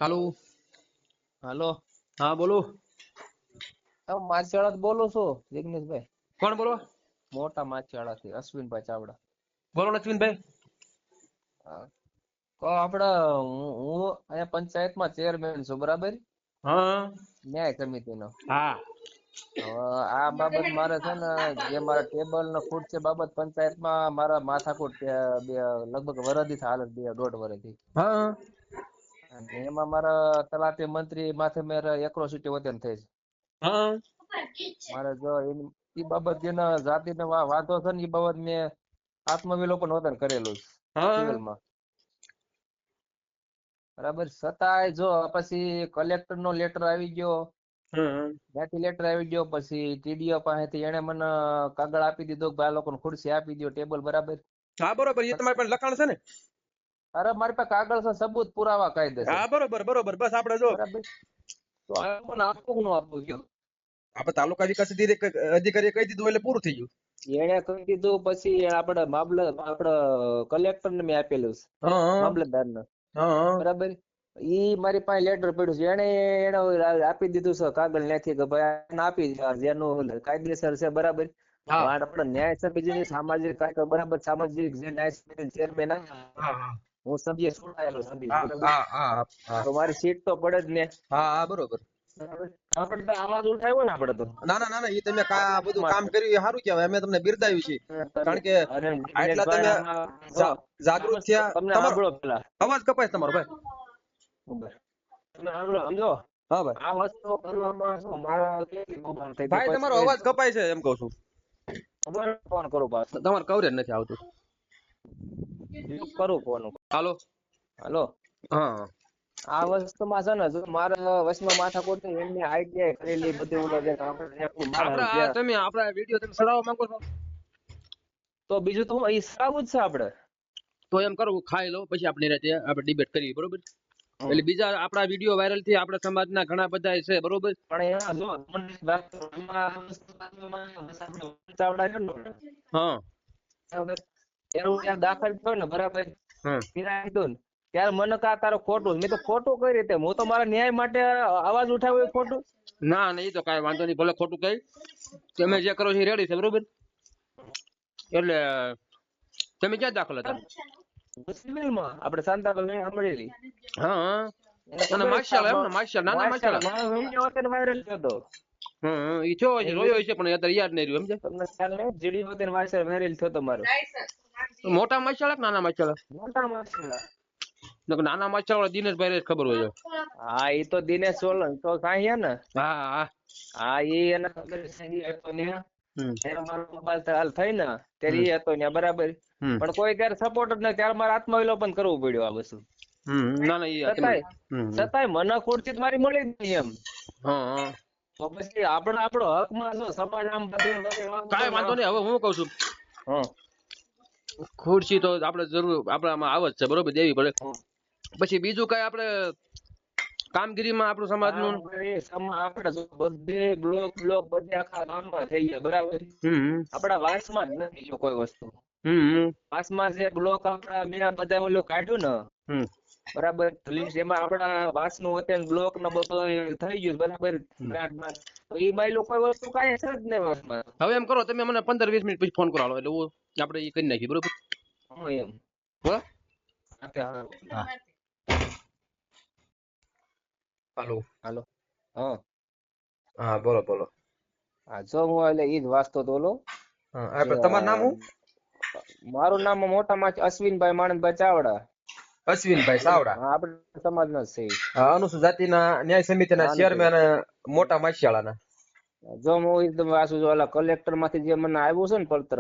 હાલો. હાલો. હા બોલો. માછીવાડા બોલું છું જિગ્નેશભાઈ. કોણ બોલો? મોટા માછીવાડા થી અશ્વિનભાઈ ચાવડા. બોલો લક્ષ્મીભાઈ. હા. તો આપડે હું અહીંયા પંચાયતમાં ચેરમેન છું, બરાબર? હા ન્યાય સમિતિનો. હા હવે આ બાબત મારે છે ને, જે મારા ટેબલ ને ખુરશી બાબત પંચાયતમાં મારા માથાકૂટ લગભગ વરદી હાલે, 2.5 વર્ષથી. હા અને એમાં મારા તલાટી મંત્રી માથે મેરે એકરો સીટી વધન થઈ છે. હા મારે જો એ બાબત જેના જાતિનો વાંધો છે ને, એ બાબત મેં આત્મવિલોપન વતન કરેલું છે હા સિવિલમાં, બરાબર. છતાંય જો પછી કલેક્ટર નો લેટર આવી ગયો, ત્યાંથી લેટર આવી ગયો, પછી ટીડીઓ પાસેથી એને મને કાગળ આપી દીધો કે આ લોકોને ખુરશી આપી દો, ટેબલ, બરાબર. હા બરોબર. એ તમારે પણ લખાણ છે ને? અરે મારી પાસે કાગળ છે, સબૂત, પુરાવા, કાયદેસર, હા બરોબર બરોબર. બસ આપણે જો બરાબર. તો આ મને આપવું ન આપવું ગયો. આપણે તાલુકા વિકાસ અધિકારીએ કહી દીધું એટલે પૂરું થઈ ગયું. એને કહી દીધું, પછી આપણે આપણે કલેક્ટર ને મેં આપેલું છે, હા મામલતદાર ને, હા બરાબર. ઈ મારી પાસે લેટર પડ્યું છે, એને આપી દીધું છે કાગળ ત્યાંથી કે ભાઈ આને આપી દે, જેનું કાયદેસર છે, બરાબર. હા આપણે ન્યાય સમિતિની સામાજિક કાયદો, બરાબર, સામાજિક જે ન્યાય સમિતિ ચેરમેન, હા હું સભ્ય ચૂંટાયેલો સભ્ય, હા બરાબર. હા હા હા તો મારી સીટ તો પડે જ ને, હા હા બરોબર. બરાબર. આપણે તો આવાજ ઉઠાવ્યો ને, આપણે તો ના ના ના ના, એ તમે બધું કામ માટે કર્યું એ સારું કહેવાય. અમે તમને બિરદાવ્યું છે, કારણ કે અને આટલા દિનેશભાઈ તમે આમાં જો આ જાગૃત વસ્તુ થયા. તમને તમારો સાંભળો પેલા, અવાજ કપાય તમારો ભાઈ. બરાબર. તમે સાંભળો, સમજો. હા ભાઈ. આ વસ્તુ કરવામાં શું મારા કેટલી કૌભાંડ થઈ હતી, ભાઈ તમારો પછી અવાજ કપાય છે એમ કહું છું. ખબર ફોન કરું પાછો, તમારે કવરેજ નથી આવતું. કરું ફોન. હાલો. હાલો. હા આ વસ્તુમાં છે ને, જો મારા વચમાં માથાકૂટ થઈ, એમને આઈટીઆઈ કરેલી, બધી ઓલો જે આપણે એટલું મારા જે, તમે આપણા વિડીયો તમે ચડાવવા માંગો છો? તો બીજું તો હું ઈસરાવું જ છે આપણે. તો એમ કરો, ખાઈ લો, પછી આપણે ડિબેટ કરીએ, બરોબર? એટલે બીજા આપણા વિડીયો વાયરલ થી આપણા સમાજના ઘણા બધા છે, બરોબર? પણ એમાં જો તમને એક વાત કહું, એમાં આ વસ્તુમાં આપણે ચાવડા છે ને, હા બરાબર, એનું ત્યાં દાખલ થયો ને, બરાબર, હા ફિરાય દીધું ને, ત્યારે મને કા તારો ખોટું, મેં તો ખોટું કઈ રીતે, હું તો મારા ન્યાય માટે અવાજ ઉઠાવ્યો, એ ખોટું. ના ના, એ તો કાંઈ વાંધો નહીં, ભલે ખોટું કઈ, તમે જે કરો છો એ રેડી છે, બરોબર? એટલે તમે ક્યાં દાખલ હતા? સિવિલમાં આપણે શાંતાબેન સાંભળેલી, હા હા. એને અને ખબર માર્શલ એમ ને? માર્શલ, નાના માર્શલ. મારો વિડીયો અત્યારે વાયરલ થયો હતો. હા એ થયો હશે, જોયો હશે, પણ અત્યારે યાદ નહીં રહ્યું, સમજે? તમને ખ્યાલ નહીં, જીડી વખતે વાયરલ થયો હતો મારો. મોટા માર્શલ કે નાના માર્શલ? મોટા માણસના. નાના માર્શલ વાળા દિનેશભાઈ જ ખબર હોય. હા, એ તો દિનેશ સોલંકી તો કાંઈ હે ને. હા હા. હા, એ એને ખબર છે, ઈ હતો ને. હમ ત્યારે મારો મોબાઈલ હાલ થઈ ને, ત્યારે હમ ઈ હતો ને, બરાબર. હમ પણ કોઈ ત્યારે સપોર્ટ જ નહીં, ત્યારે મારે આત્મવિલોપન કરવું પડ્યું આ વસ્તુ. ના ના, એ તમે છતાંય મને ખુરશી મારી મળી જ નહીં એમ. હા હા. તો પછી આપણે આપણો હકમાં શું સમાજ આમ બધું કાંઈ વાંધો નહીં. હવે હું કહું છું, હા ખુરશી તો આપણે જરૂર આપણામાં આવે જ છે, બરોબર, દેવી પડે. હા. પછી બીજું કઈ આપણે કામગીરીમાં આપણું સમાજનું આપણે જો બધે બ્લોક બધે આખા ગામમાં થઈ ગયા, બરાબર. હમ આપણા વાસમાં જ નથી જો કોઈ વસ્તુ. હમ વાસમાં જે બ્લોક આપણા મેં બધા ઓલું કાઢ્યું ને, હમ બરાબર, લિસ્ટ એમાં આપણા વાસનું અત્યારે બ્લોક ને બધું થઈ ગયું, બરાબર. તો એ બાઈ લોકો કોઈ વસ્તુ કાંઈ છે જ નહીં વાસમાં. હવે એમ કરો, તમે મને 15-20 મિનિટ પછી ફોન કરો, હાલો, એટલે આપણે એ કરી નાખીએ, બરોબર? હું એમ હા હા. હાલો. હાલો. હા હા બોલો બોલો. હા, જો હું એટલે ઈ જ વાંચતો તો ઓલો હા જે આપણે તમારું નામ શું? મારું નામ મોટામાં અશ્વિનભાઈ માણંદભાઈ ચાવડા. અશ્વિનભાઈ ચાવડા. હા, આપણે સમાજના જ છે. અનુસૂચિત જાતિના ન્યાય સમિતિના હા, ચેરમેન, મોટા માછિયાળાના. જો હું એકદમ વાંચું છું, ઓલા કલેક્ટર માંથી જે મને આવ્યું છે ને પત્ર,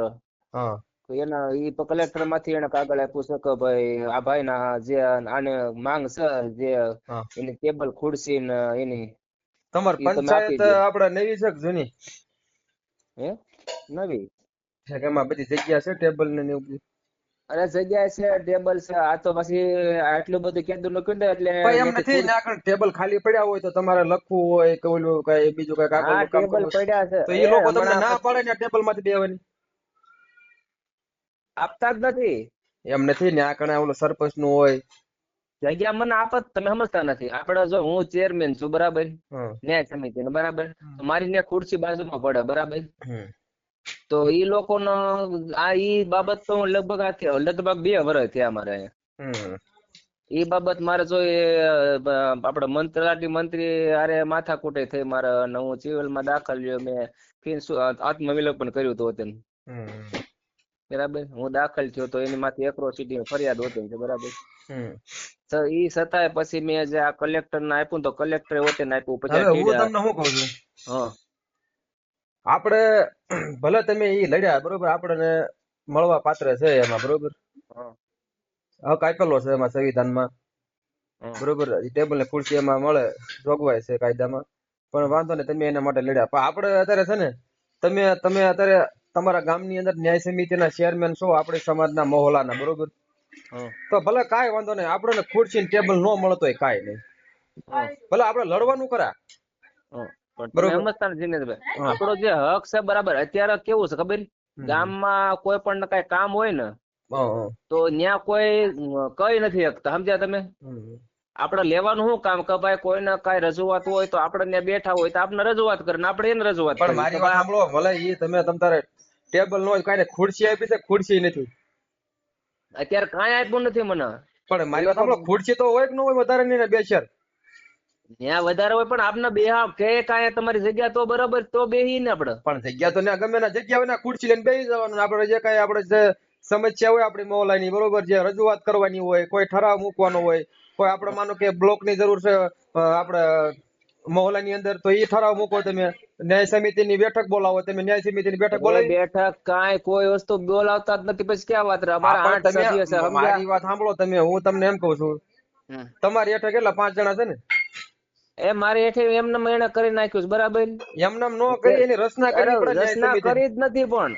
હા તો એના ઈ કલેક્ટર માંથી એને કાગળ આપ્યું છે કે ભાઈ આ ભાઈ ના જે આને માંગ છે, જે હા. એની ટેબલ ખુરશી ને એની, તમાર ઈ તમે આપી પંચાયત દો. આપણે નવી છે કે જૂની? હે નવી? છે કે એમાં બધી જગ્યા છે ટેબલ ને એવું બધું? અરે જગ્યા છે, ટેબલ છે, આ તો પછી આટલું બધું કેદું નખ્યું ને એટલે ભાઈ એમ ત્યાંથી નથી, ના આગળ ટેબલ ખાલી પડ્યા હોય તો તમારે લખવું હોય કે ઓલું કઈ બીજું કઈ કાગળ હા નું કામ ટેબલ કરવું, પડ્યા છે, તો એ લોકો તમને હમણાં ના પાડે ને ટેબલ માંથી બેવાની? આપતા જ નથી. એમ નથી ને, આ કણે ઓલું સરપંચ નું હોય જગ્યા મને આપત તમે સમજતા નથી. આપણે જો હું ચેરમેન છું બરાબર, ન્યાય સમિતિનો બરાબર, તો મારી ત્યાં ખુરશી બાજુમાં પડે બરાબર, તો ઈ લોકોનો ઈ બાબત તો હું લગભગ 2 વર્ષ થયા અમારે અહીંયા. ઈ બાબત મારે જો આપણે તલાટી મંત્રી અરે માથાકૂટે થઈ મારે, અને હું સિવિલમાં દાખલ લ્યો, મેં આત્મવિલોપન કર્યું હતું તેમ બરાબર. હું દાખલ થયો તો એની માંથી એક્રોસિટી ફરિયાદ હોતી છે બરાબર. તો ઈ છતાંય પછી મેં જે આ કલેક્ટર ને આપ્યું તો કલેક્ટરે હોતે આપ્યું. પછી હું તમને શું કહું છું, આપણે ભલે તમે ઈ લડ્યા બરોબર, આપણને મળવા પાત્ર છે એમાં બરોબર, હક આપેલો છે એમાં સંવિધાનમાં બરોબર, ટેબલ ને ખુરશી એમાં મળે, જોગવાઈ છે કાયદામાં, પણ વાંધો નહીં તમે એના માટે લડ્યા. પણ આપણે અત્યારે છે ને તમે અત્યારે તમારા ગામની અંદર ન્યાય સમિતિના ચેરમેન છો, આપણી સમાજના મહોલાના બરોબર, તો ભલે કાંઈ વાંધો નહીં, આપણને ખુરશી ને ટેબલ ન મળતો હોય કાંઈ નહીં, ભલે આપણે લડવાનું કરા સમજતા નથી જીનેશભાઈ. આપણો જે હક છે બરાબર, અત્યારે કેવું છે ખબર, ગામમાં કોઈ પણ કઈ કામ હોય ને તો ન્યા કોઈ કઈ નથી શકતા, સમજ્યા તમે. આપણે લેવાનું શું કામ કે ભાઈ કોઈને કઈ રજૂઆત હોય તો આપણે ત્યાં બેઠા હોય તો આપણે રજૂઆત કરે ને આપણે એને રજૂઆત પણ મારી વાત સાંભળો, ભલે ઈ તમે તમારે ટેબલ ન હોય કાંઈ ખુરશી આપી છે, ખુરશી નથી અત્યારે કાંઈ આપ્યું નથી મને. પણ મારી વાત સાંભળો, ખુરશી તો હોય કે ન હોય, વધારે નહીં ને 2 શેર ત્યાં વધારે હોય, પણ આપને બે કે કાંઈ તમારી જગ્યા તો બરાબર તો બેહી ને આપણે. પણ જગ્યા તો ને ગમે ના જગ્યા હોય ને ખુરશી લઈને બેસી જવાનું. આપણે જે કાંઈ આપણે જે સમસ્યા હોય આપણી મહોલ્લાની બરોબર, જે રજૂઆત કરવાની હોય, કોઈ ઠરાવ મૂકવાનો હોય, કોઈ આપણે માનો કે બ્લોક ની જરૂર છે આપણે મહોલ્લાની અંદર, તો એ ઠરાવ મૂકો તમે. ન્યાય સમિતિની બેઠક બોલાવો તમે, ન્યાય સમિતિની બેઠક બોલાવી. બેઠક કાંઈ કોઈ વસ્તુ બોલાવતા જ નથી, પછી ક્યાં વાત રહે. અમારા 8 સભ્ય છે. મારી વાત સાંભળો તમે, હું તમને એમ કહું છું, તમારી હેઠળ કેટલા 5 જણા છે ને, એ મારી હેઠળ એમને એને કરી નાખ્યું બરાબર. એમને નો કરી, એની રચના કરી પડે. રચના કરી જ નથી, પણ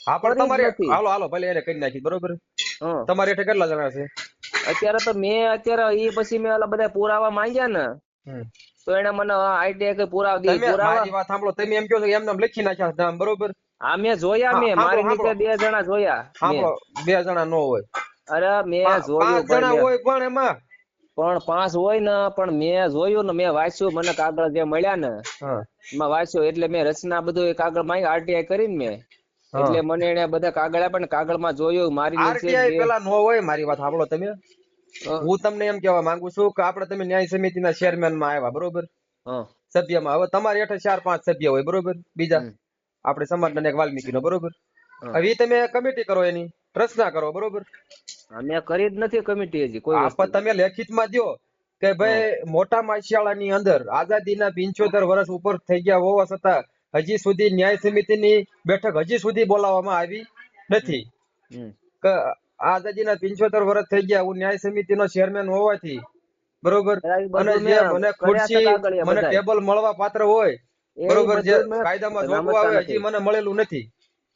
હા પણ તમારે હાલો ભલે એને કરી નાખી બરોબર. તમારી હેઠળ કેટલા જણા છે અત્યારે? તો મેં પછી મેં ઓલા બધા પુરાવા માંગ્યા ને, તો એને મને આઈટીઆઈ કે પુરાવા દી. મારી વાત સાંભળો, તમે એમ કહો છો એમને લખી નાખ્યા નામ બરોબર. હા મેં જોયા, મેં મારી નીચે 2 જણા જોયા. સાંભળો, 2 જણા નો હોય, અરે મેં જોયું 5 જણા હોય, પણ એમાં પણ 5 હોય ને, પણ મેં જોયું ને, મેં વાંચ્યું, મને કાગળ જે મળ્યા ને એમાં વાંચ્યું, એટલે મેં રચના બધું કાગળ માં આરટીઆઈ કરીને મેં, એટલે મને એને બધા કાગળ આપ્યા ને કાગળમાં જોયું મારી આરટીઆઈ પેલા નો હોય. મારી વાત સાંભળો તમે, હું તમને એમ કહેવા માંગુ છું કે આપણે તમે ન્યાય સમિતિના ચેરમેન માં આવ્યા બરોબર, સભ્યમાં. હવે તમારી હેઠળ 4-5 સભ્ય હોય બરોબર, બીજા આપણે સમાજના એક વાલ્મીકી નો બરોબર. હવે તમે કમિટી કરો, એની રચના કરો બરોબર. અમે કરી જ નથી કમિટી હજી કોઈ. તમે લેખિતમાં દો કે ભાઈ મોટા માછિયાળાની અંદર આઝાદીના 75 વર્ષ ઉપર થઈ ગયા હોવા છતાં હજી સુધી ન્યાય સમિતિની બેઠક હજી સુધી બોલાવવામાં આવી નથી. આઝાદીના 75 વર્ષ થઈ ગયા, હું ન્યાય સમિતિનો ચેરમેન હોવાથી બરોબર, અને જે મને ખુરશી મને ટેબલ મળવા પાત્ર હોય બરોબર, જે કાયદામાં જોગવા આવે હજી મને મળેલું નથી,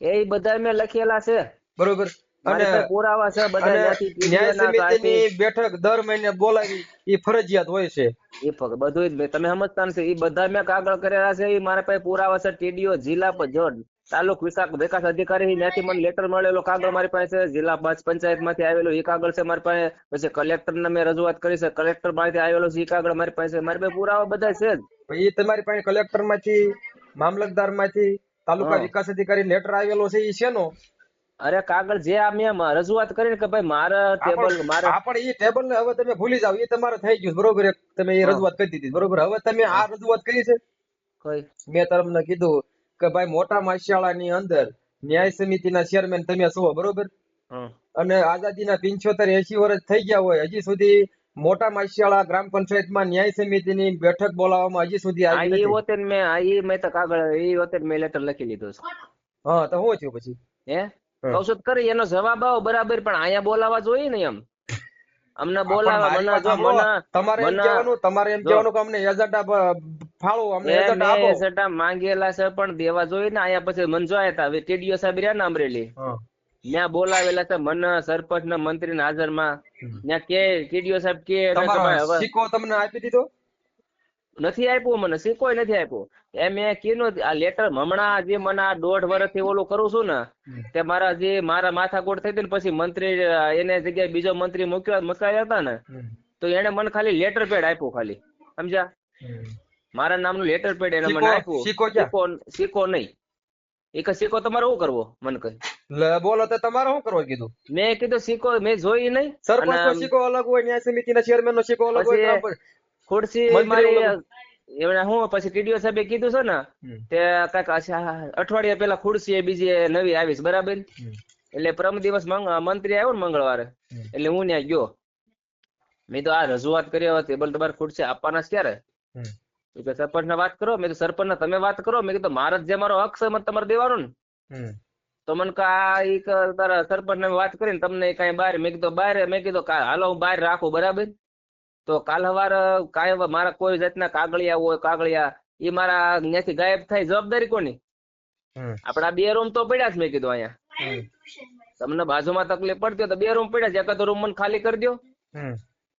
એ બધા મેં લખેલા છે બરોબર. અને પુરાવા છે બધા. ન્યાય સમિતિની બેઠક દર મહિને બોલાવી એ ફરજિયાત હોય છે. એ બધું તમે સમજતા નથી, એ બધા મેં કાગળ કરેલા છે, એ મારા પાસે પુરાવા છે. ટીડીઓ જિલ્લા તાલુક વિકાસ અધિકારી ત્યાંથી મને લેટર મળેલો કાગળ મારી પાસે છે. જિલ્લા પંચાયત માંથી આવેલો એ કાગળ છે મારી પાસે. પછી કલેક્ટર ને મેં રજૂઆત કરી છે, કલેક્ટર માંથી આવેલો છે એ કાગળ મારી પાસે. મારી પાસે પુરાવા બધા છે જ. એ તમારી પાસે કલેક્ટર માંથી, મામલતદાર માંથી, તાલુકા વિકાસ અધિકારી લેટર આવેલો છે, એ શેનો? અરે કાગળ જે આ મેં રજૂઆત કરી કે ભાઈ મારા ટેબલ મારે, આપણે એ ટેબલ ને હવે તમે ભૂલી જાવ, એ તમારે થઈ ગયું બરોબર. તમે એ રજૂઆત કરી દીધી બરોબર. હવે તમે આ રજૂઆત કરી છે, મેં તમને કીધું કે ભાઈ મોટા માછિયાળાની અંદર ન્યાય સમિતિના ચેરમેન તમે છો બરોબર, અને આઝાદીના 75-80 વર્ષ થઈ ગયા હોય, હજી સુધી મોટા માછિયાળા ગ્રામ પંચાયતમાં ન્યાય સમિતિની બેઠક બોલાવવામાં હજી સુધી આવી નથી. એ વખતે મેં તો કાગળ એ વખતે મેં લેટર લખી લીધો છે. હા તો શું થયું પછી? કૌશિક કરી એનો જવાબ આવો બરાબર, પણ અહીંયા બોલાવા જોઈએ ને. એમ અમને બોલાવા તમારે એમ કહેવાનું કે અમને એજન્ડા ફાળો, અમને એજન્ડા આપો. એજન્ડા માંગેલા છે પણ દેવા જોઈએ ને. અહીંયા પછી મને જોયા હતા ટીડીઓ સાહેબ રહ્યા ને અમરેલી, ત્યાં બોલાવેલા છે મને, સરપંચ ને મંત્રી ના હાજરમાં. ત્યાં કે ટીડીઓ સાહેબ કે સિક્કો તમને આપી દીધો નથી? આપ્યું મને સિક્કો નથી આપ્યો. એ મેં કીધું આ લેટર હમણાં જે મને 1.5 વર્ષથી ઓલું કરું છું ને, તે મારા માથાકૂટ થઈ હતી ને, પછી મંત્રી એને જગ્યાએ બીજો મંત્રી મુકાયા હતા ને, તો એને મને ખાલી લેટર પેડ આપ્યું ખાલી, સમજ્યા? મારા નામનું લેટર પેડ એને મને આપ્યું. સિક્કો નહીં. એક સિક્કો તમારે શું કરવો મને કહે? બોલો તો તમારે શું કરવો કીધું? મેં કીધું સિક્કો મેં જોઈ નહીં. સરપંચ નો સિક્કો અલગ હોય, ન્યાય સમિતિના ચેરમેન નો સિક્કો અલગ હોય, ખુરશી મારી એમણે હું પછી ટીડીઓ સાહેબે કીધું છે ને તે કાંઈક અઠવાડિયા પેલા ખુરશી બીજી નવી આવીશ, બરાબર? એટલે પરમ દિવસ મંત્રી આવ્યો ને મંગળવારે, એટલે હું ત્યાં ગયો. મેં તો આ રજૂઆત કરી હતી, બોલ તમારે ખુરશી આપવાના છે ક્યારે? સરપંચ ને વાત કરો. મેં તો સરપંચ ને તમે વાત કરો. મેં કીધું મારા જે મારો હક છે તમારે દેવાનો ને. તો મને તારા સરપંચ ને વાત કરીને તમને કઈ બહાર, મેં કીધું બહાર, મેં કીધું હાલો હું બહાર રાખું, બરાબર? તો કાલ સવારે કાંઈ મારા કોઈ જાતના કાગળિયા હોય, કાગળિયા એ મારા ત્યાંથી ગાયબ થાય, જવાબદારી કોની? આપડા 2 રૂમ તો પડ્યા છે. મેં કીધું અહીંયા તમને બાજુમાં તકલીફ પડતી હોય તો 2 રૂમ પડ્યા છે, એકાદો રૂમ મને ખાલી કરી દો,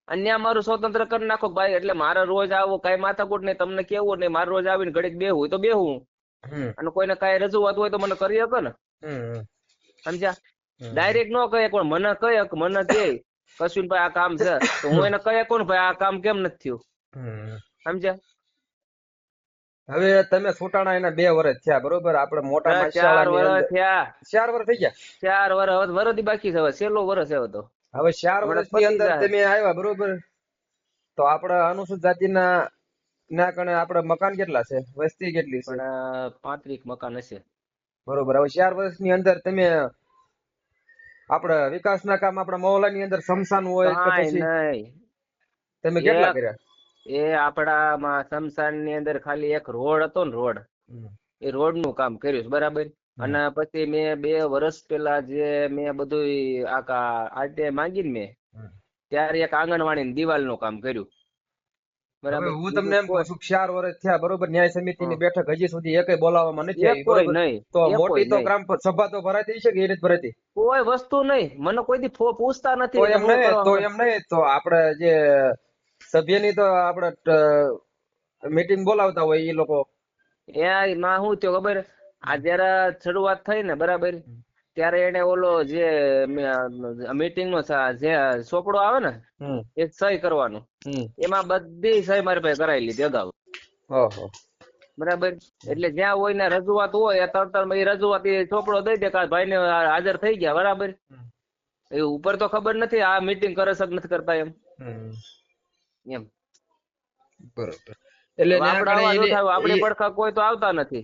અન્ય મારું સ્વતંત્ર કરી નાખો ભાઈ. એટલે મારે રોજ આવું કઈ માથાકૂટ નહીં, તમને કેવું નહીં, મારે રોજ આવીને ઘડીક બેહવું હોય તો બેહું, અને કોઈને કઈ રજૂઆત હોય તો મને કરી શકો ને, સમજ્યા? ડાયરેક્ટ નો કહે પણ મને કહે, મને કે કશું ભાઈ આ કામ છે તો હું એને કહે કોણ ભાઈ આ કામ કેમ નથી થયું, સમજ્યા? હવે તમે છૂટાણા એના 2 વર્ષ થયા, બરોબર? આપણે મોટા 4 વર્ષ થયા. 4 વર્ષ થઈ ગયા. 4 વર્ષ વરદી બાકી છે, હવે છેલ્લો વર્ષ એવો તો. હવે 4 વર્ષની અંદર તમે આવ્યા, બરોબર? તો આપડા અનુસૂચિત જાતિના ના કણે આપડે મકાન કેટલા છે, વસ્તી કેટલી છે? 35 મકાન હશે, બરોબર. હવે 4 વર્ષની અંદર તમે આપડા વિકાસના કામ આપડા મહોલ્લાની અંદર સમસાન હોય કે પછી તમે કેટલા કર્યા? એ આપડામાં સમસાન ની અંદર ખાલી એક રોડ હતો ને, રોડ, એ રોડ નું કામ કર્યું, બરાબર? અને પછી મેં 2 વર્ષ પેલા જે મેં બધું આરટીઆઈ માંગીને મેં ત્યારે એક આંગણવાડી દિવાલ નું કામ કર્યું, બરાબર? હું તમને એમ કહું છું 4 વર્ષ થયા, બરોબર? ન્યાય સમિતિની બેઠક હજી સુધી એકેય બોલાવવામાં નથી આવી, બરોબર? તો મોટી તો ગ્રામ સભા તો ભરાતી છે કે એ રીતે ભરાતી? કોઈ વસ્તુ નહીં, મને કોઈ દી પૂછતા નથી. તો એમ નહીં તો આપણે જે સભ્યની તો આપણે મીટિંગ બોલાવતા હોય એ લોકો, એમાં શું થયું ખબર? આ જયારે શરૂઆત થઈ ને, બરાબર, ત્યારે એને ઓલો જે મીટિંગ નો જે ચોપડો આવે ને એ સહી કરવાનું, એમાં બધી સહી મારી પાસે કરાવી લીધી અગાઉ, બરાબર? એટલે જ્યાં હોય ને રજૂઆત હોય તરત એ રજૂઆત એ ચોપડો દઈ દે કે ભાઈ ને હાજર થઈ ગયા, બરાબર? એ ઉપર તો ખબર નથી આ મીટિંગ કરે છે નથી કરતા એમ. બરોબર. એટલે આપણી પડખા કોઈ તો આવતા નથી.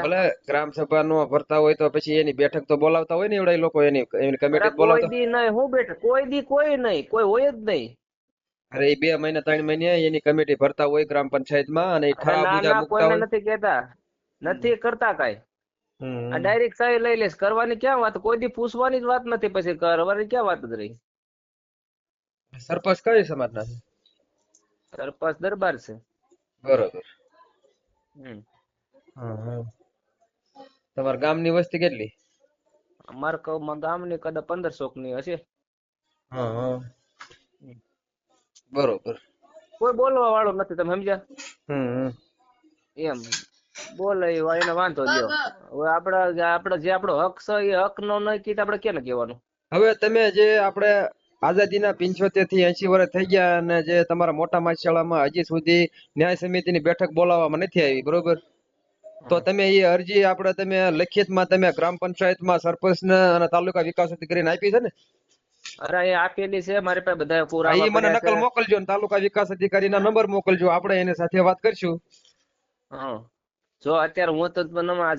ભલે ગ્રામ સભા નો ભરતા હોય તો પછી એની બેઠક તો બોલાવતા હોય ને એવડા લોકો, એની કમિટી બોલાવતા? કોઈ દી નહીં, હું બેઠક કોઈ દી કોઈ નહીં, કોઈ હોય જ નહીં. અરે 2 મહિના 3 મહિને એની કમિટી ભરતા હોય ગ્રામ પંચાયતમાં, અને કોઈને નથી કેતા, નથી કરતા કઈ. આ ડાયરેક્ટ સહી લઈ લેશ, કરવાની ક્યાં વાત? કોઈ દી પૂછવાની જ વાત નથી, પછી કરવાની ક્યાં વાત જ રહી? સરપંચ કઈ સમાજના છે? સરપંચ દરબાર છે. બરોબર. તમારા ગામની વસ્તી કેટલી? અમારા ગામની કદાચ 1500 ની હશે. બરોબર. કોઈ બોલવા વાળો નથી, તમે સમજ્યા? એમ બોલે એને વાંધો લ્યો. હવે આપડા જે આપણો હક છે એ હક નો નહીં કીધું આપણે કેને કહેવાનું? હવે તમે જે આપણે આઝાદીના 75 થી 80 વર્ષ થઈ ગયા અને જે તમારા મોટા માછીશાળામાં હજી સુધી ન્યાય સમિતિની બેઠક બોલાવવામાં નથી આવી, બરોબર? તો તમે એ અરજી આપણે તમે લખિતમાં તમે ગ્રામ પંચાયતમાં સરપંચને અને તાલુકા વિકાસ અધિકારીને આપી છે ને? અરે એ આપેલી છે મારી પાસે બધા પુરાવા. મને નકલ મોકલજો ને તાલુકા વિકાસ અધિકારીના નંબર મોકલજો, આપણે એની સાથે વાત કરશું. જો અત્યારે હું તો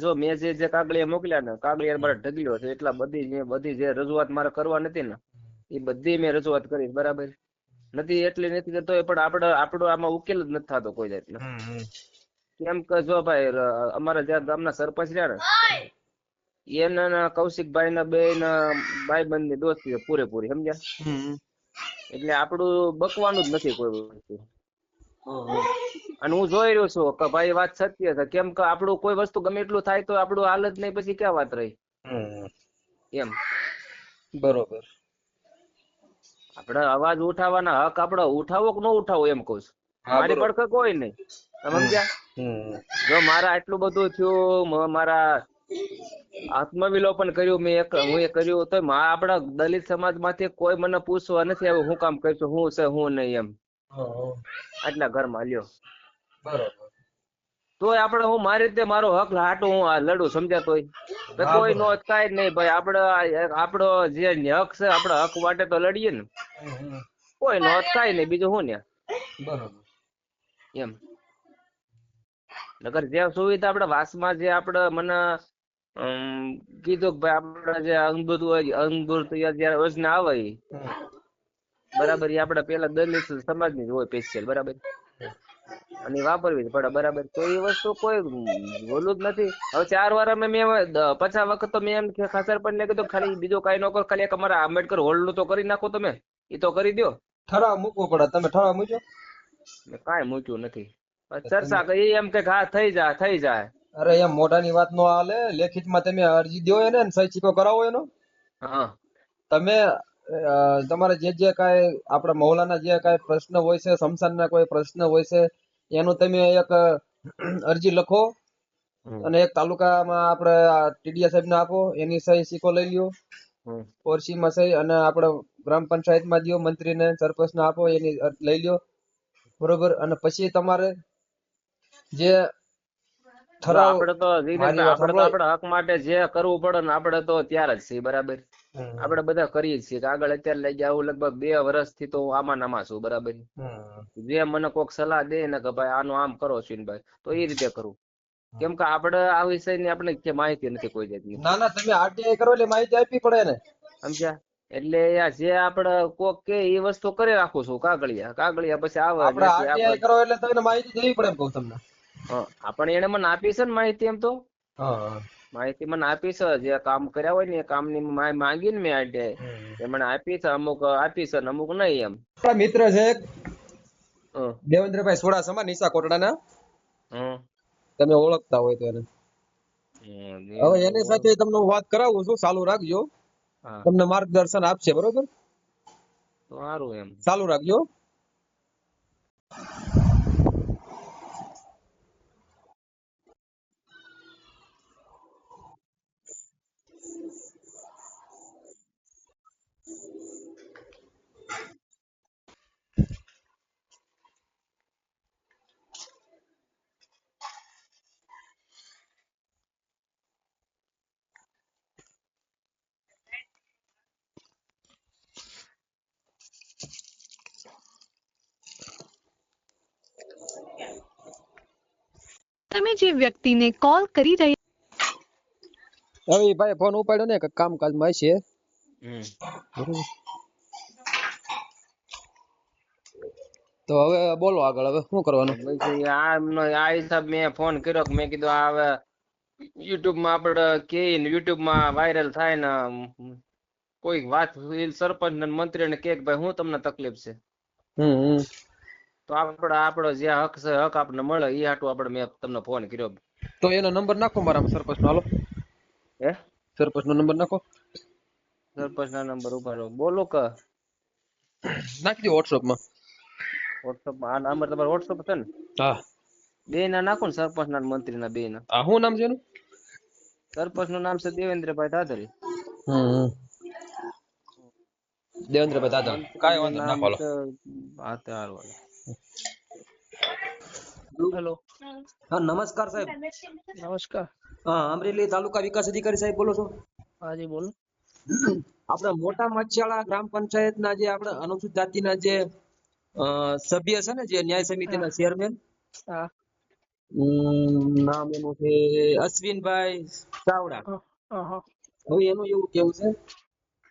જો મેં જે કાગળિયા મોકલ્યા ને, કાગળિયા મારે ઢગલ્યો છે, એટલા બધી જે રજૂઆત મારે કરવા નથી ને એ બધી મેં રજૂઆત કરી, બરાબર? નથી એટલી નથી કરતો પણ આપણો આમાં ઉકેલ જ નથી થતો કોઈ જાતનો. કેમ કે જો ભાઈ અમારા જ્યાં ગામના સરપંચ રહ્યા ને એના કૌશિકભાઈ ના 2 ભાઈબંધ ની દોસ્તી પૂરેપૂરી, સમજ્યા? એટલે આપણું બકવાનું જ નથી કોઈ વસ્તુ. અને હું જોઈ રહ્યો છું કે ભાઈ વાત સત્ય છે. કેમ કે આપણું કોઈ વસ્તુ ગમે એટલું થાય તો આપણું હાલત નહીં, પછી ક્યાં વાત રહી એમ? બરોબર. આપડે અવાજ ઉઠાવવાના હક આપડે ઉઠાવો કે ન ઉઠાવો એમ કહું છું. મારી પડખે કોઈ નહીં, સમજ્યા? જો મારા આટલું બધું થયું, મારા આત્મવિલોપન કર્યું હું એ કર્યું તો આપણા દલિત સમાજ માંથી કોઈ મને પૂછવા નથી આવ્યું હું કામ કરીશું હું છે હું નહીં એમ. આટલા ઘરમાં લ્યો બરોબર. તોય આપણે હું મારી રીતે મારો હક હાટું હું આ લડું સમજાતોય કોઈ નો કાંઈ નહીં ભાઈ. આપણો જે હક છે આપણા હક માટે તો લડીએ ને. કોઈ નો કાંઈ નહીં બીજું શું ને બરોબર એમ. નકર જે સુવિધા આપણે વાસમાં જે આપણે મને કીધું કે ભાઈ આપડે જે અંગૂર જયારે યોજના આવે બરાબર એ આપડે પેલા દલિત સમાજ ની જ હોય સ્પેશિયલ બરાબર અને વાપરવી જ પડે બરાબર. તો એ વસ્તુ કોઈ બોલું જ નથી. હવે 4 વાર મેં 50 વખત તો મેં એમ ખાસર પણ કીધું ખાલી બીજો કઈ ન કરો ખાલી એક અમારા આંબેડકર હોલ નું તો કરી નાખો તમે એ તો કરી દો. ઠરાવ મૂકવો પડે. તમે ઠરાવ મૂક્યો? કઈ મૂક્યું નથી. ચર્ચા કરી એમ કે હા થઈ જાય. અરે એમ મોઢાની વાત નો હાલે. લેખિતમાં તમે અરજી દો એને સહી સિક્કો કરાવો એનો. હા તમે તમારે જે કાંઈ આપણા મહોલ્લાના જે કાંઈ પ્રશ્ન હોય છે, સમસાનના કોઈ પ્રશ્ન હોય છે એનું તમે એક અરજી લખો અને એક તાલુકામાં આપણે ટીડીયા સાહેબને આપો, એની સહી સિક્કો લઈ લ્યો, ઓરસીમાં સહી, અને આપણે ગ્રામ પંચાયતમાં દો, મંત્રીને સરપંચને આપો, એની લઈ લ્યો બરોબર. અને પછી તમારે જે આપડે તો આપડા હક માટે જે કરવું પડે ને આપડે તો ત્યાર જ છીએ બરાબર. આપડે બધા કરીએ છીએ. આગળ અત્યારે લઈ જાવ લગભગ 2 વર્ષથી તો આમાં નામાં છું બરાબર. જે મને કોક સલાહ દે ને કે ભાઈ આનું આમ કરો છીનભાઈ તો એ રીતે કરું. કેમ કે આપડે આ વિષયની આપણે માહિતી નથી કોઈ જાતની. ના તમે આરટીઆઈ કરો એટલે માહિતી આપવી પડે ને સમજ્યા. એટલે જે આપડે કોક કે એ વસ્તુ કરી રાખું છું કાગળિયા પછી આવે આપણે આરટીઆઈ કરો એટલે તમને માહિતી દેવી પડે એમ કહું તમને. આપણે એને મને આપી છે ને માહિતી. એમ તો માહિતી મને આપી છે. જે કામ કર્યા હોય ને એ કામની માંગી ને મેં આરટીઆઈ મને આપી છે. અમુક આપી છે ને અમુક નહીં એમ. આપણા મિત્ર છે દેવેન્દ્રભાઈ સોડાસમા નિશા કોટડાના. તમે ઓળખતા હોય તો એને. હવે એની સાથે તમને વાત કરાવું છું. ચાલુ રાખજો. તમને માર્ગદર્શન આપશે બરોબર. તો સારું એમ. ચાલુ રાખજો. તમે જે વ્યક્તિને કોલ કરી રહ્યા હવે ભાઈ ફોન ઉપાડ્યો ને કામકાજમાં છે. તો હવે બોલો આગળ. હવે શું કરવાનું? આ હિસાબ મેં ફોન કર્યો. મેં કીધું આ હવે યુટ્યુબ માં આપડે કે યુટ્યુબ માં વાયરલ થાય ને કોઈ વાત સરપંચ ને મંત્રી ને કે ભાઈ હું તમને તકલીફ છે તો આપણો જે હક છે હક આપણને મળે એ હાટું આપણે મેં તમને ફોન કર્યો. તો એનો નંબર નાખો મારા સરપંચ નો. હાલો સરપંચ નો નંબર નાખો. સરપંચ ના નંબર ઉપર બોલો કે નાખી દો વોટ્સઅપ માં. આ નંબર તમારો વોટ્સઅપ છે ને? હા. 2 ના નાખો ને, સરપંચ ના મંત્રી ના 2 ના. શું નામ છે એનું? સરપંચ નું નામ છે દેવેન્દ્રભાઈ ધાધરી. દેવેન્દ્રભાઈ ધાધર. કાઈ વાંધો ના બોલો. હેલો. હા નમસ્કાર સાહેબ. નમસ્કાર. હા અમરેલી તાલુકા વિકાસ અધિકારી સાહેબ બોલો છો? હાજી બોલો. આપણે મોટા મચ્છાળા ગ્રામ પંચાયતના જે આપણે અનુસૂચિત જાતિના જે સભ્ય છે ને, જે ન્યાય સમિતિના ચેરમેન, નામ એનું છે અશ્વિનભાઈ ચાવડા. હવે એનું એવું કેવું છે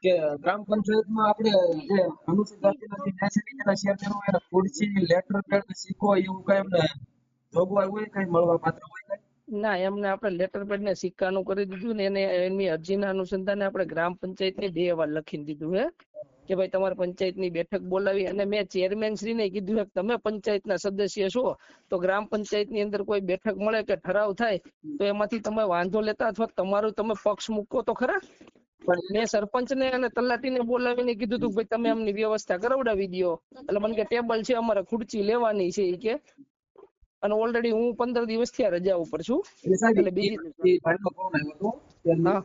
કે ગ્રામ પંચાયતમાં આપણે જે અનુસૂચિત જાતિના જે ન્યાય સમિતિના ચેરમેન હોય એને ખુરશી, લેટર પેડ, સિક્કો એવું કઈ એમને જોગવાઈ હોય, કઈ મળવા પાત્ર હોય કઈ? ના, એમને આપણે લેટર પેડ ને સિક્કાનું કરી દીધું ને એને એની અરજીના અનુસંધાને આપણે ગ્રામ પંચાયતને 2 વાર લખીને દીધું હે કે ભાઈ તમારે પંચાયતની બેઠક બોલાવી. અને મેં ચેરમેન શ્રીને કીધું કે તમે પંચાયતના સદસ્ય છો તો ગ્રામ પંચાયતની અંદર કોઈ બેઠક મળે કે ઠરાવ થાય તો એમાંથી તમે વાંધો લેતા અથવા તમારું તમે પક્ષ મૂકો તો ખરા. મેં સરપંચને અને તલાટીને બોલાવીને કીધું તું ભાઈ તમે અમની વ્યવસ્થા કરાવડાવી દો. એટલે મને કે ટેબલ છે અમારે ખુરચી લેવાની છે એ કે, અને ઓલરેડી હું 15 દિવસથી આ રજા ઉપર છું. એટલે સાહેબ એટલે બીજી એ ભાઈનો ફોન આવ્યો હતો ત્યારનો. હા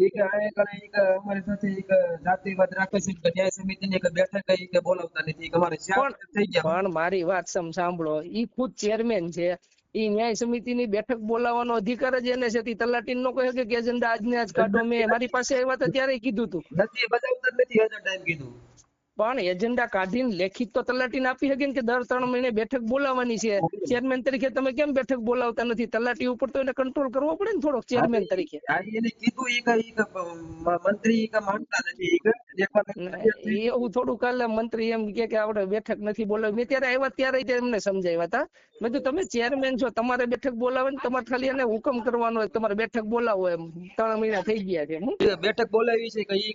એ કે આ એક અમારી સાથે એક જાતિવાદ રાખે છે કે ન્યાય સમિતિની એક બેઠક કે બોલાવતા નથી કે અમારે ચાર પણ થઈ ગયા. પણ મારી વાત સાંભળો, ઈ ખુદ ચેરમેન છે, ઈ ન્યાય સમિતિની બેઠક બોલાવવાનો અધિકાર જ એને છે. તલાટી નો કહે કે એજન્ડા આજને આજ કાઢો. મેં મારી પાસે આવ્યા હતા ત્યારે કીધું હતું, નથી બજાવતા જ નથી હજુ ટાઈમ કીધું. પણ એજન્ડા કાઢીને લેખિત તો તલાટીને આપી શકે ને કે દર 3 મહિને બેઠક બોલાવવાની છે. ચેરમેન તરીકે તમે કેમ બેઠક બોલાવતા નથી? તલાટી ઉપર તો એને કંટ્રોલ કરવો પડે ને થોડોક, ચેરમેન તરીકે. આ એને કીધું ઈ કે મંત્રી ઈ કે માનતા નથી ઈ કે એકવાર એવું થોડું કાલે મંત્રી એમ કે આપણે બેઠક નથી બોલાવી. મેં ત્યારે આવ્યા ત્યારે એમને સમજાવ્યા હતા. મેં કીધું તમે ચેરમેન છો, તમારે બેઠક બોલાવે ને તમારે ખાલી એને હુકમ કરવાનો હોય તમારે બેઠક બોલાવો. એમ 3 મહિના થઈ ગયા છે. હું બેઠક બોલાવી છે કે ઈ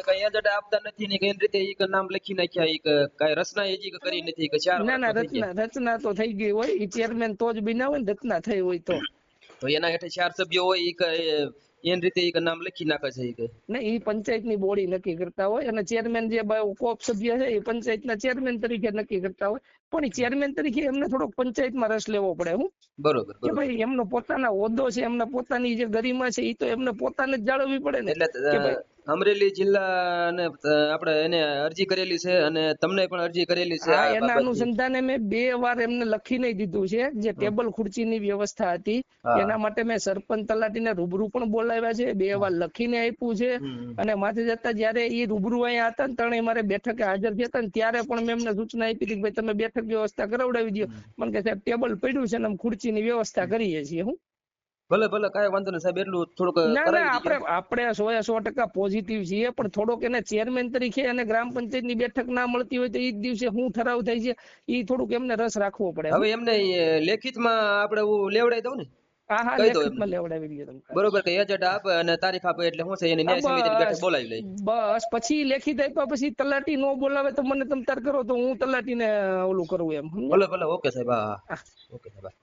કઈ એજન્ડા આપતા નથી ને કઈ રીતે ઈ કે નામ લખી નાખ્યા ઈ કે કઈ રચના હજી કરી નથી કે 4 ના ના, વર્ષ થઈ ગયા. રચના તો થઈ ગઈ હોય, ઈ ચેરમેન તો જ બિના હોય ને, રચના થઈ હોય તો. તો એના હેઠળ 4 સભ્યો હોય ઈ કે એની રીતે ઈ કે નામ લખી નાખે છે ઈ કે. ને ઈ પંચાયતની બોડી નક્કી કરતા હોય અને ચેરમેન જે કોપ સભ્ય છે એ પંચાયતના ચેરમેન તરીકે નક્કી કરતા હોય. પણ ઈ ચેરમેન તરીકે એમને થોડોક પંચાયતમાં રસ લેવો પડે. હું બરોબર કે ભાઈ એમનો પોતાના હોદ્દો છે, એમના પોતાની જે ગરિમા છે, ઈ તો એમને પોતાને જ જાળવવી પડે ને. એટલે કે ભાઈ અમરેલી જિલ્લા ને આપણે એને અરજી કરેલી છે અને તમને પણ અરજી કરેલી છે હા, આ એના બાબતે. અનુસંધાને મેં 2 વાર એમને લખીને દીધું છે. જે ટેબલ ખુરચીની વ્યવસ્થા હતી હા. એના માટે મેં સરપંચ તલાટીને રૂબરૂ પણ બોલાવ્યા છે, 2 વાર લખીને આપ્યું છે. અને માથે જતા જયારે એ રૂબરૂ અહીંયા હતા ને ત્રણેય મારે બેઠકે હાજર થયા હતા ને ત્યારે પણ મેં એમને સૂચના આપી હતી કે ભાઈ તમે બેઠક વ્યવસ્થા કરાવડાવી દો. મને કે સાહેબ ટેબલ પડ્યું છે ને અમે ખુરચીની વ્યવસ્થા કરીએ છીએ. હું ભલે ભલે કાંઈ વાંધો નહીં સાહેબ, એટલું થોડુંક ના કરાવી દીજો. આપણે 100% પોઝિટિવ છીએ, પણ થોડોક એને ચેરમેન તરીકે અને ગ્રામ પંચાયતની બેઠક ના મળતી હોય તો એ જ દિવસે શું ઠરાવ થાય છે એ થોડુંક એમને રસ રાખવો પડે. હવે એમને લેખિતમાં આપણે લેવડાવી દઉં ને, હા હા, કહી દો લેખિતમાં એમને લેવડાવી દઈએ તમે. બરોબર કે એજન્ડા આપે અને તારીખ આપે એટલે શું છે એની ન્યાય સમિતિની બેઠક બોલાવી લઈ. બસ પછી લેખિત આપ્યા પછી તલાટી નો બોલાવે તો મને તમ તાર કરો તો હું તલાટીને ઓલું કરું એમ. ભલે ભલે, ઓકે સાહેબ. હા ઓકે સાહેબ.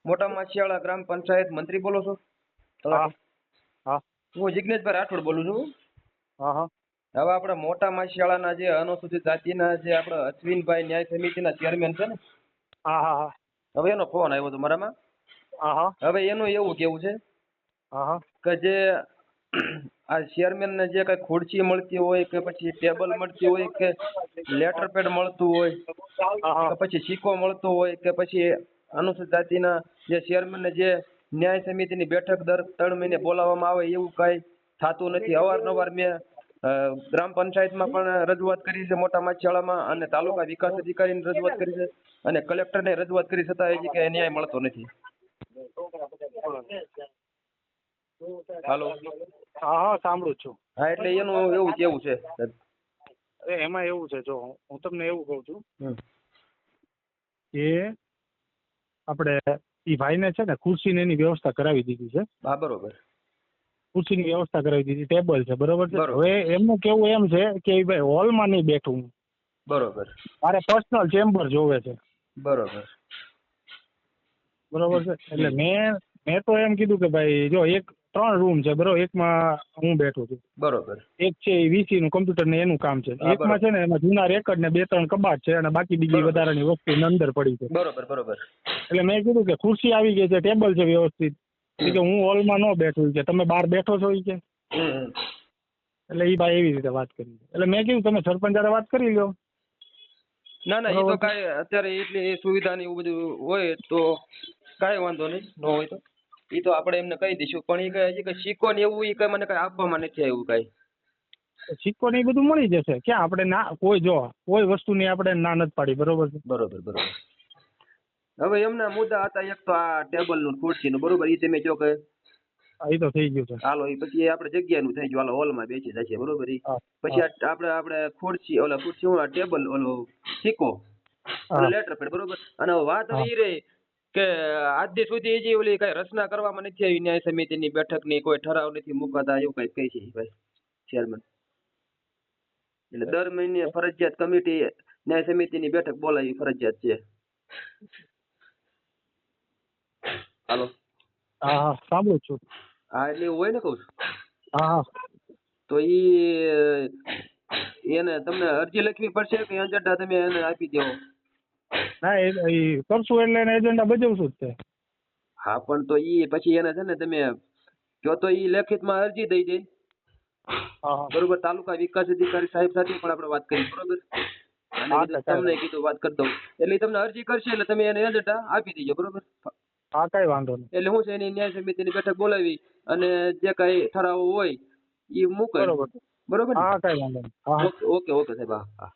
મોટા માછિયાળા ગ્રામ પંચાયત મંત્રી બોલો છો? હા હા હું જિગ્નેશભાઈ રાઠોડ બોલું છું. હા હા હવે આપણે મોટા માછિયાળાના જે અનુસૂચિત જાતિના જે આપણે અશ્વિનભાઈ ન્યાય સમિતિના ચેરમેન છે ને, હા હા હા હવે એનો ફોન આવ્યો હતો મારામાં. હા હા હવે એનું એવું કેવું છે હા હા કે જે આ ચેરમેન ને જે કઈ ખુરશી મળતી હોય કે પછી ટેબલ મળતી હોય કે લેટર પેડ મળતું હોય કે પછી સિક્કો મળતો હોય કે પછી અનુસૂચિત જાતિના જે ચેરમેન ને જે ન્યાય સમિતિની બેઠક દર 3 મહિને બોલાવવામાં આવે એવું કઈ થતું નથી. અવારનવાર મેં ગ્રામ પંચાયતમાં પણ રજૂઆત કરી છે મોટા માછિયાળામાં અને તાલુકા વિકાસ અધિકારીને રજૂઆત કરી છે અને કલેક્ટરને રજૂઆત કરી છતાં હજી કે ન્યાય મળતો નથી. હાલો. હા હા, સાંભળું છું. હા, એટલે એનું એવું કેવું છે. એમાં એવું છે, જો હું તમને એવું કહું છું કે આપણે ઈ ભાઈને છે ને ખુરશીની એની વ્યવસ્થા કરાવી દીધી છે. હા, બરોબર. ખુરશીની વ્યવસ્થા કરાવી દીધી, ટેબલ છે, બરોબર છે. બરોબર. હવે એમનું કેવું એમ છે કે ભાઈ હોલમાં નહીં બેઠું, બરોબર. મારે પર્સનલ ચેમ્બર જોવે છે. બરોબર. બરોબર છે. એટલે મેં તો એમ કીધું કે ભાઈ જો 3 રૂમ છે, બરોબર, એકમાં હું બેઠું છું, બરોબર. એક છે એ વીસી નું કમ્પ્યુટર ને એનું કામ છે, હા, એકમાં છે ને એમાં જૂના રેકર્ડ ને 2-3 કબાટ છે અને બાકી બીજી બરોબર. વધારાની વસ્તુ અંદર પડી છે. બરોબર. બરોબર. એટલે મેં કીધું કે ખુરશી આવી ગઈ છે, ટેબલ છે વ્યવસ્થિત, કે હું હોલમાં ન બેઠું, કે તમે બહાર બેઠો છો કે. એટલે એ ભાઈ એવી રીતે વાત કરી. એટલે મેં કીધું તમે સરપંચ હારે વાત કરી લો. ના ના, એ તો કાંઈ અત્યારે એટલી સુવિધા ને એવું બધું હોય તો કાંઈ વાંધો નહીં, ન હોય તો એ તો આપણે એમને કહી દઈશું. પણ એ કઈ હજી કઈ સિક્કો ને એવું એ કઈ મને કઈ આપવામાં નથી આવ્યું કાંઈ. સિક્કો ને એ બધું મળી જશે. ક્યાં આપણે ના કોઈ વસ્તુની આપણે ના નથી પાડી, બરોબર છે. બરોબર. બરોબર. હવે એમના મુદ્દા હતા એક તો આ ટેબલ નું ખુરશી નું, બરોબર, એ તમે કહો કે એ તો થઈ ગયું છે. હાલો એ પછી આપણે જગ્યાનું થઈ ગયું, હાલો હોલમાં બેસી જશે, બરોબર. પછી આપણે ખુરશી હું ટેબલ ઓલો સિક્કો અને લેટર પેડ, બરોબર. અને વાત હવે એ રહી કે આજ દી સુધી હજી ઓલી કઈ રચના કરવામાં નથી આવી ન્યાય સમિતિની બેઠકની, કોઈ ઠરાવ નથી મુકાતા એવું કઈ કહે છે ભાઈ ચેરમેન. એટલે દર મહિને ફરજિયાત કમિટી ન્યાય સમિતિની બેઠક બોલાવી ફરજિયાત છે. હાલો. હા, સાંભળું છું. હા, એટલે એવું હોય ને કહું છું. હા તો એને તમને અરજી લખવી પડશે કે એજન્ડા તમે એને આપી દો? ના એ કરશું એટલે એને એજન્ડા ભજવશું જ તે. હા પણ તો ઈ પછી એને છે ને તમે જો તો ઈ લેખિતમાં અરજી દઈ દે હા બરોબર, તાલુકા વિકાસ અધિકારી સાહેબ સાથે પણ આપણે વાત કરી બરોબર, અને હા, કીધું તો તમને કીધું વાત કરી દઉં એટલે ઈ તમને અરજી કરશે એટલે તમે એને એજન્ડા આપી દેજો બરોબર. હા કઈ વાંધો નહીં. એટલે હું છે એની ન્યાય સમિતિની બેઠક બોલાવી અને જે કઈ ઠરાવો હોય એ મૂકે બરોબર બરોબર ને? હા કઈ વાંધો નહીં. હા ઓકે ઓકે ઓકે સાહેબ, હા હા.